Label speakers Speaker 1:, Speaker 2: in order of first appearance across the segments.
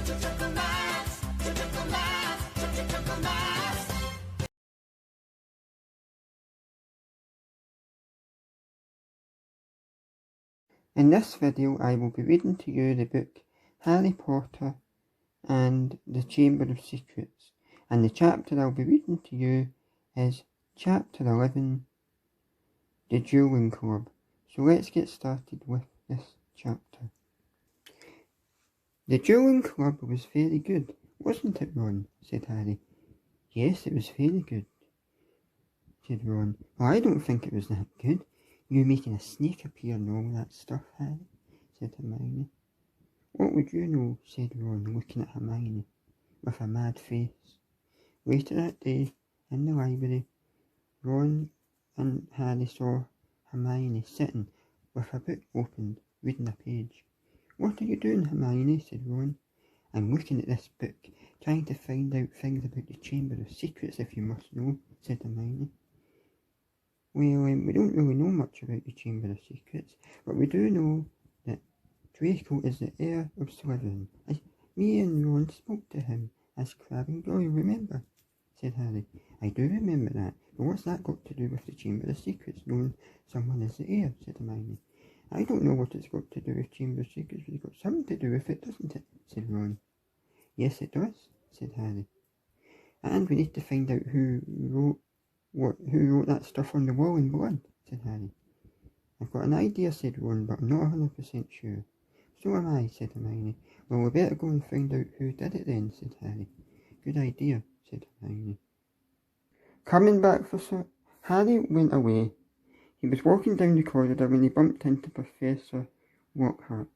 Speaker 1: Typical maths, typical maths, typical maths.
Speaker 2: In this video I will be reading to you the book Harry Potter and the Chamber of Secrets, and the chapter I'll be reading to you is Chapter 11, The Dueling Club. So let's get started with this chapter. The Dueling Club was very good, wasn't it, Ron? Said Harry. Yes, it was very good, said Ron. Well, I don't think it was that good. You making a snake appear and all that stuff, Harry, said Hermione. What would you know, said Ron, looking at Hermione with a mad face. Later that day, in the library, Ron and Harry saw Hermione sitting with her book opened, reading a page. What are you doing, Hermione? Said Ron. I'm looking at this book, trying to find out things about the Chamber of Secrets, if you must know, said Hermione. Well, we don't really know much about the Chamber of Secrets, but we do know that Draco is the heir of Slytherin. Me and Ron spoke to him as Crabbe and Goyle, remember? Said Harry. I do remember that, but what's that got to do with the Chamber of Secrets, knowing someone is the heir? Said Hermione. I don't know what it's got to do with Chamber of Secrets, but it's got something to do with it, doesn't it? Said Ron. Yes, it does, said Harry. And we need to find out who wrote that stuff on the wall in blood, said Harry. I've got an idea, said Ron, but I'm not 100% sure. So am I, said Hermione. Well, we better go and find out who did it then, said Harry. Good idea, said Hermione. Coming back for Harry went away. He was walking down the corridor when he bumped into Professor Lockhart.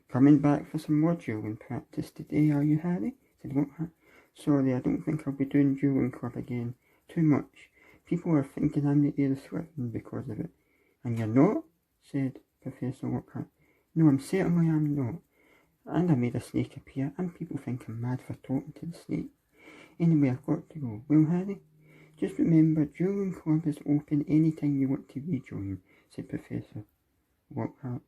Speaker 2: Coming back for some more dueling practice today, are you, Harry? Said Lockhart. Sorry, I don't think I'll be doing dueling club again. Too much. People are thinking I'm the heir of Slytherin because of it. And you're not? Said Professor Lockhart. No, I'm certainly am not. And I made a snake appear, and people think I'm mad for talking to the snake. Anyway, I've got to go. Well, Harry? Just remember, dueling club is open any time you want to rejoin, said Professor Lockhart.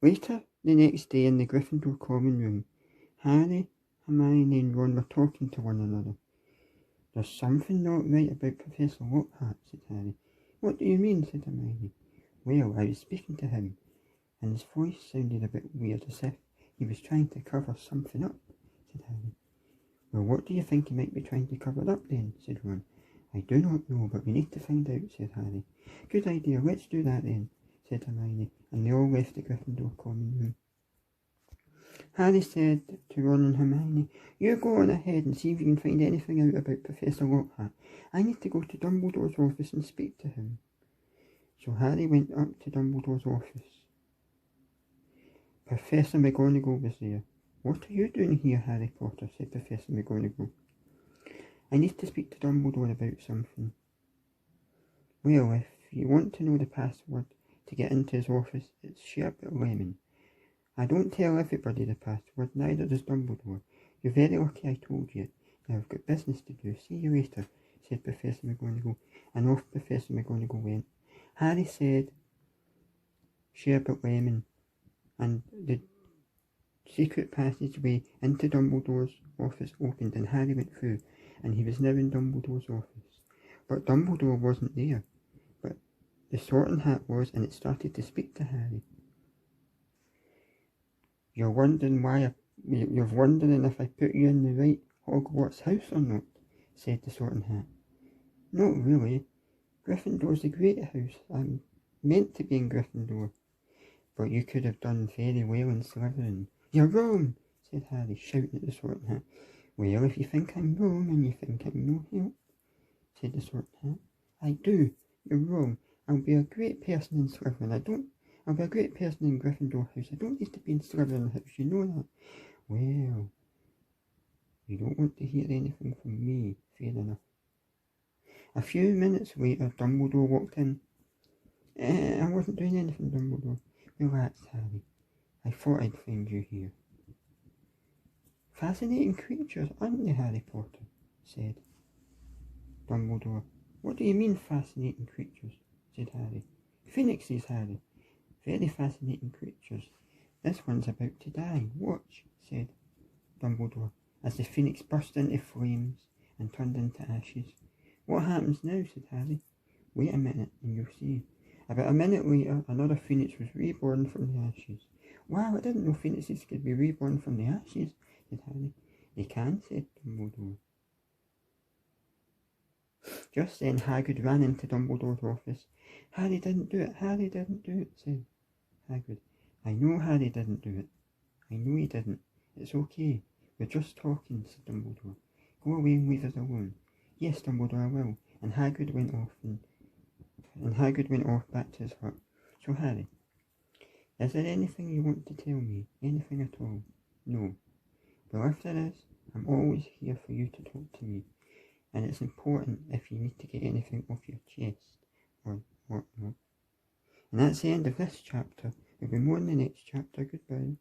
Speaker 2: Later, the next day in the Gryffindor common room, Harry, Hermione and Ron were talking to one another. There's something not right about Professor Lockhart, said Harry. What do you mean, said Hermione. Well, I was speaking to him, and his voice sounded a bit weird, as if he was trying to cover something up, said Harry. Well, what do you think he might be trying to cover up then, said Ron. I do not know, but we need to find out, said Harry. Good idea, let's do that then, said Hermione, and they all left the Gryffindor common room. Harry said to Ron and Hermione, you go on ahead and see if you can find anything out about Professor Lockhart. I need to go to Dumbledore's office and speak to him. So Harry went up to Dumbledore's office. Professor McGonagall was there. What are you doing here, Harry Potter? Said Professor McGonagall. I need to speak to Dumbledore about something. Well, if you want to know the password to get into his office, it's Sherbet Lemon. I don't tell everybody the password, neither does Dumbledore. You're very lucky I told you. Now I've got business to do. See you later, said Professor McGonagall, and off Professor McGonagall went. Harry said Sherbet Lemon, and the secret passageway into Dumbledore's office opened, and Harry went through, and he was now in Dumbledore's office. But Dumbledore wasn't there, but the Sorting Hat was, and it started to speak to Harry. You're wondering if I put you in the right Hogwarts house or not, said the Sorting Hat. Not really. Gryffindor's a great house. I'm meant to be in Gryffindor. But you could have done very well in Slytherin. You're wrong, said Harry, shouting at the Sorting Hat. Well, if you think I'm wrong and you think I'm no help, said the Sorting Hat. I do. You're wrong. I'll be a great person in Slytherin. I'll be a great person in Gryffindor house. I don't need to be in Slytherin house, you know that. Well, you don't want to hear anything from me, fair enough. A few minutes later, Dumbledore walked in. I wasn't doing anything, Dumbledore. Relax, Harry. I thought I'd find you here. Fascinating creatures, aren't they, Harry Potter? Said Dumbledore. What do you mean, fascinating creatures? Said Harry. Phoenixes, Harry. Very fascinating creatures. This one's about to die. Watch, said Dumbledore, as the phoenix burst into flames and turned into ashes. What happens now? Said Harry. Wait a minute and you'll see. About a minute later, another phoenix was reborn from the ashes. Wow, I didn't know phoenixes could be reborn from the ashes, said Harry. They can, said Dumbledore. Just then Hagrid ran into Dumbledore's office. Harry didn't do it, Harry didn't do it, said Hagrid. I know Harry didn't do it. I know he didn't. It's okay. We're just talking, said Dumbledore. Go away and leave us alone. Yes, Dumbledore, I will. And Hagrid went off back to his hut. So Harry, is there anything you want to tell me? Anything at all? No. Well, if there is, I'm always here for you to talk to me. And it's important if you need to get anything off your chest or whatnot. And that's the end of this chapter. There'll be more in the next chapter. Goodbye.